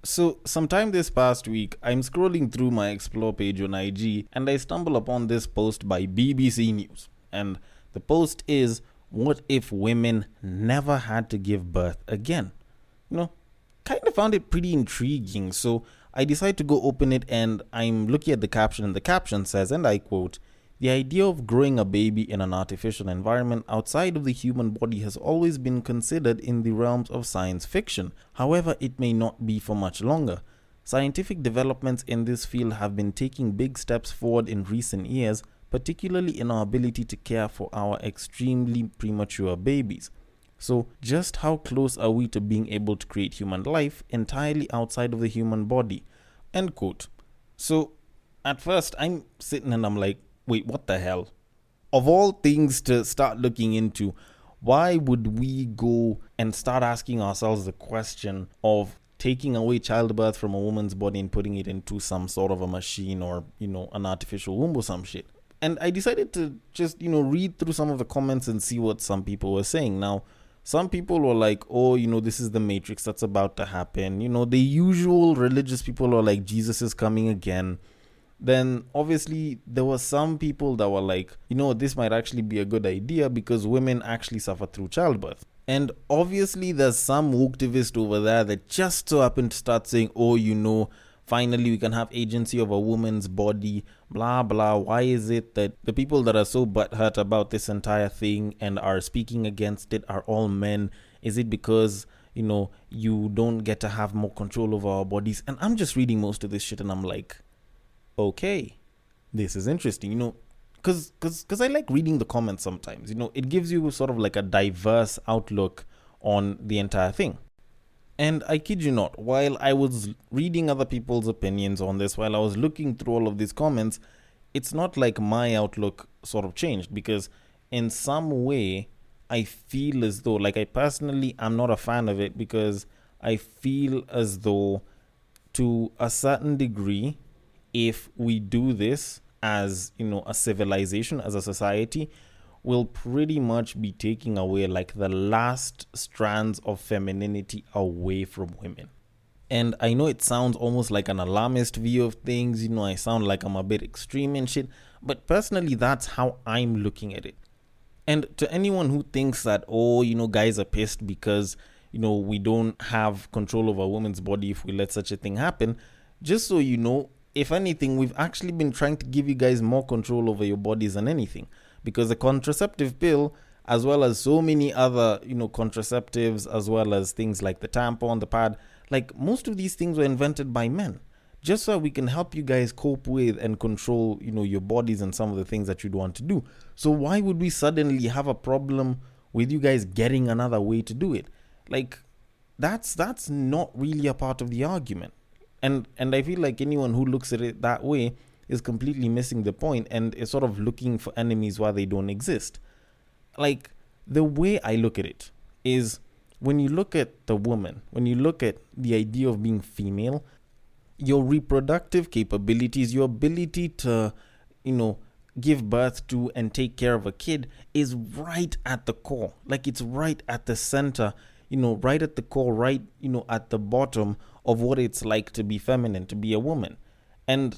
So, sometime this past week, I'm scrolling through my Explore page on IG and I stumble upon this post by BBC News. And the post is, "What if women never had to give birth again?" You know, kind of found it pretty intriguing. So, I decided to go open it and I'm looking at the caption, and the caption says, and I quote, "The idea of growing a baby in an artificial environment outside of the human body has always been considered in the realms of science fiction. However, it may not be for much longer. Scientific developments in this field have been taking big steps forward in recent years, particularly in our ability to care for our extremely premature babies. So, just how close are we to being able to create human life entirely outside of the human body?" End quote. So, at first, I'm sitting and I'm like, wait, what the hell? Of all things to start looking into, why would we go and start asking ourselves the question of taking away childbirth from a woman's body and putting it into some sort of a machine or, an artificial womb or some shit? And I decided to just, read through some of the comments and see what some people were saying. Now, some people were like, oh, this is the Matrix that's about to happen. The usual religious people are like, Jesus is coming again. Then obviously there were some people that were like, this might actually be a good idea because women actually suffer through childbirth. And obviously there's some woketivist over there that just so happened to start saying, oh, finally we can have agency of a woman's body, blah, blah. Why is it that the people that are so butthurt about this entire thing and are speaking against it are all men? Is it because, you don't get to have more control over our bodies? And I'm just reading most of this shit and I'm like, okay, this is interesting, because I like reading the comments sometimes. It gives you sort of like a diverse outlook on the entire thing. And I kid you not, while I was reading other people's opinions on this, while I was looking through all of these comments, it's not like my outlook sort of changed, because in some way I feel as though, like, I personally am not a fan of it, because I feel as though to a certain degree, if we do this as, a civilization, as a society, we'll pretty much be taking away like the last strands of femininity away from women. And I know it sounds almost like an alarmist view of things, I sound like I'm a bit extreme and shit, but personally that's how I'm looking at it. And to anyone who thinks that, guys are pissed because, we don't have control over a woman's body if we let such a thing happen, just so you know, if anything, we've actually been trying to give you guys more control over your bodies than anything. Because the contraceptive pill, as well as so many other, contraceptives, as well as things like the tampon, the pad, like most of these things were invented by men. Just so we can help you guys cope with and control, your bodies and some of the things that you'd want to do. So why would we suddenly have a problem with you guys getting another way to do it? Like, that's not really a part of the argument. And I feel like anyone who looks at it that way is completely missing the point and is sort of looking for enemies while they don't exist. Like, the way I look at it is, when you look at the woman, when you look at the idea of being female, your reproductive capabilities, your ability to, give birth to and take care of a kid is right at the core. Like, it's right at the center, right at the core, right, at the bottom of what it's like to be feminine, to be a woman. And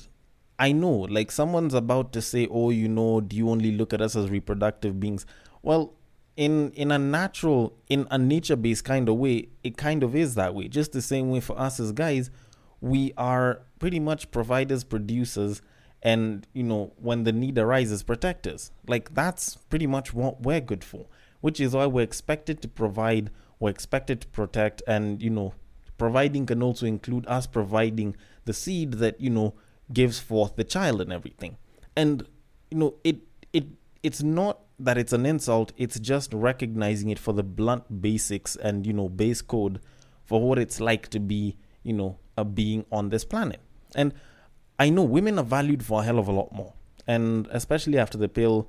I know, like, someone's about to say, oh, do you only look at us as reproductive beings? Well, in a nature-based kind of way, it kind of is that way. Just the same way for us as guys, we are pretty much providers, producers, and, when the need arises, protectors. Like, that's pretty much what we're good for, which is why we're expected to provide, we're expected to protect, and, providing can also include us providing the seed that, gives forth the child and everything. And, it's not that it's an insult, it's just recognizing it for the blunt basics and, base code for what it's like to be, a being on this planet. And I know women are valued for a hell of a lot more. And especially after the pill,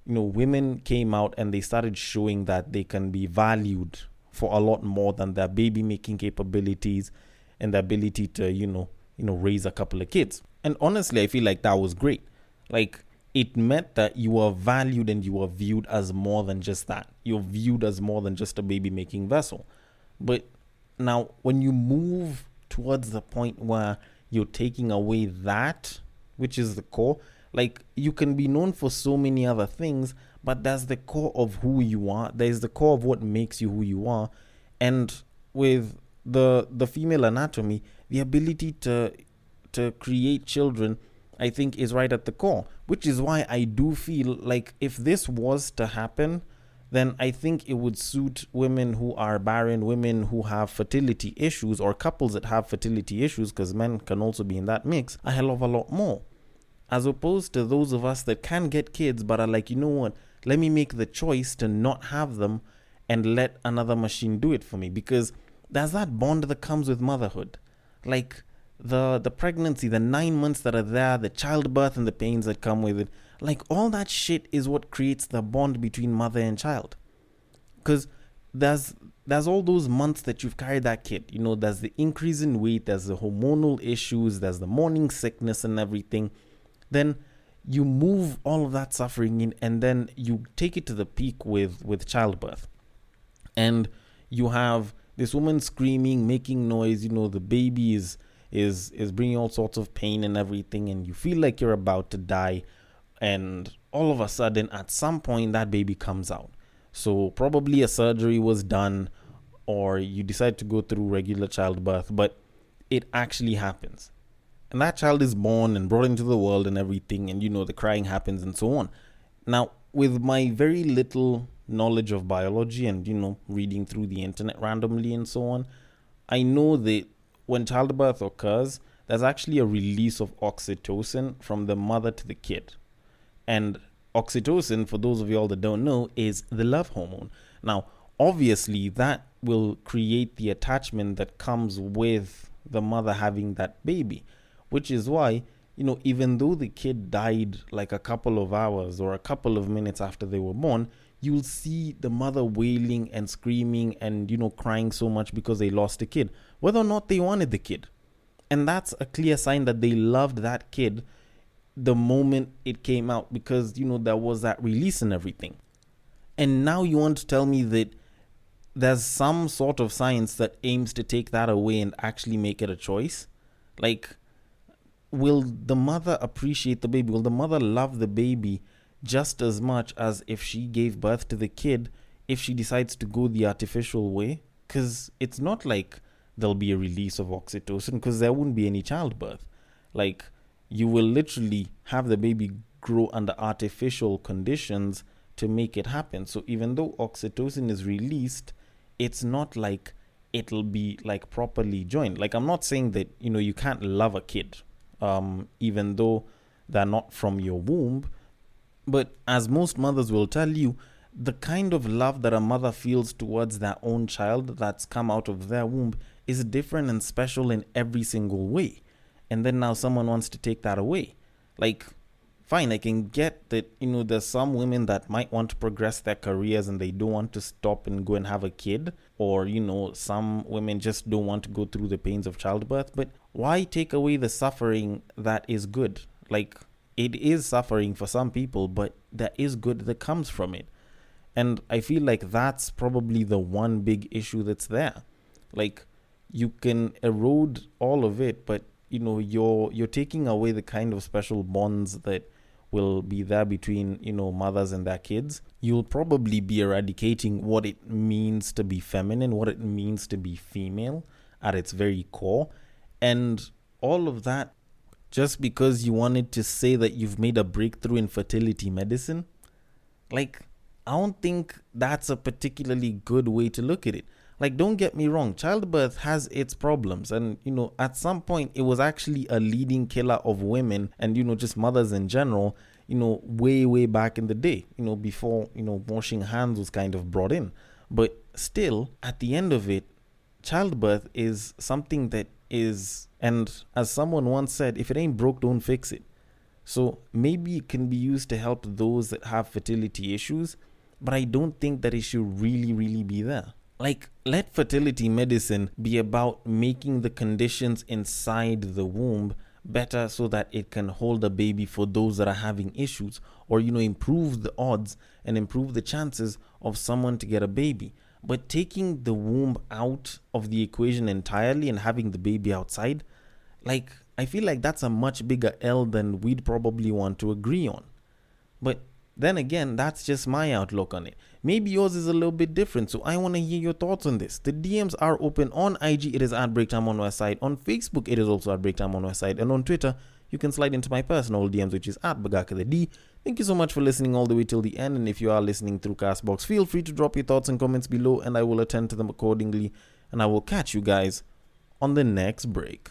women came out and they started showing that they can be valued for a lot more than their baby making capabilities and the ability to, raise a couple of kids. And honestly, I feel like that was great. Like, it meant that you are valued and you are viewed as more than just that. You're viewed as more than just a baby making vessel. But now when you move towards the point where you're taking away that, which is the core. Like, you can be known for so many other things, but that's the core of who you are. There's the core of what makes you who you are. And with the female anatomy, the ability to create children, I think, is right at the core, which is why I do feel like if this was to happen, then I think it would suit women who are barren, women who have fertility issues, or couples that have fertility issues, because men can also be in that mix, a hell of a lot more. As opposed to those of us that can get kids but are like, you know what, let me make the choice to not have them and let another machine do it for me. Because there's that bond that comes with motherhood. Like, the pregnancy, the 9 months that are there, the childbirth and the pains that come with it, like, all that shit is what creates the bond between mother and child. Because there's all those months that you've carried that kid. You know, there's the increase in weight, there's the hormonal issues, there's the morning sickness and everything. Then you move all of that suffering in, and then you take it to the peak with childbirth. And you have this woman screaming, making noise, you know, the baby is bringing all sorts of pain and everything, and you feel like you're about to die. And all of a sudden, at some point, that baby comes out. So probably a surgery was done, or you decide to go through regular childbirth, but it actually happens. And that child is born and brought into the world and everything, and, you know, the crying happens and so on. Now, with my very little knowledge of biology and, you know, reading through the internet randomly and so on, I know that when childbirth occurs, there's actually a release of oxytocin from the mother to the kid. And oxytocin, for those of y'all that don't know, is the love hormone. Now, obviously, that will create the attachment that comes with the mother having that baby, which is why, you know, even though the kid died like a couple of hours or a couple of minutes after they were born, you'll see the mother wailing and screaming and, you know, crying so much because they lost a kid, whether or not they wanted the kid. And that's a clear sign that they loved that kid the moment it came out, because, you know, there was that release and everything. And now you want to tell me that there's some sort of science that aims to take that away and actually make it a choice? Like, will the mother appreciate the baby? Will the mother love the baby just as much as if she gave birth to the kid, if she decides to go the artificial way? Because it's not like there'll be a release of oxytocin, because there won't be any childbirth. Like, you will literally have the baby grow under artificial conditions to make it happen. So even though oxytocin is released, it's not like it'll be like properly joined. Like, I'm not saying that, you know, you can't love a kid, even though they're not from your womb. But as most mothers will tell you, the kind of love that a mother feels towards their own child that's come out of their womb is different and special in every single way. And then now someone wants to take that away. Like, fine, I can get that, you know, there's some women that might want to progress their careers and they don't want to stop and go and have a kid. Or, you know, some women just don't want to go through the pains of childbirth. But why take away the suffering that is good? Like, it is suffering for some people, but there is good that comes from it. And I feel like that's probably the one big issue that's there. Like, you can erode all of it, but, you know, you're taking away the kind of special bonds that will be there between, you know, mothers and their kids. You'll probably be eradicating what it means to be feminine, what it means to be female at its very core. And all of that just because you wanted to say that you've made a breakthrough in fertility medicine. Like, I don't think that's a particularly good way to look at it. Like, don't get me wrong, childbirth has its problems. And, you know, at some point, it was actually a leading killer of women and, you know, just mothers in general, you know, way, way back in the day, you know, before, you know, washing hands was kind of brought in. But still, at the end of it, childbirth is something that is, and as someone once said, if it ain't broke, don't fix it. So maybe it can be used to help those that have fertility issues, but I don't think that it should really, really be there. Like, let fertility medicine be about making the conditions inside the womb better so that it can hold a baby for those that are having issues, or, you know, improve the odds and improve the chances of someone to get a baby. But taking the womb out of the equation entirely and having the baby outside, like, I feel like that's a much bigger L than we'd probably want to agree on. But then again, that's just my outlook on it. Maybe yours is a little bit different, so I want to hear your thoughts on this. The DMs are open. On IG, it is at Breaktime on Westside. On Facebook, it is also at Breaktime on Westside. And on Twitter, you can slide into my personal DMs, which is at Bagaka the D. Thank you so much for listening all the way till the end. And if you are listening through Castbox, feel free to drop your thoughts and comments below, and I will attend to them accordingly. And I will catch you guys on the next break.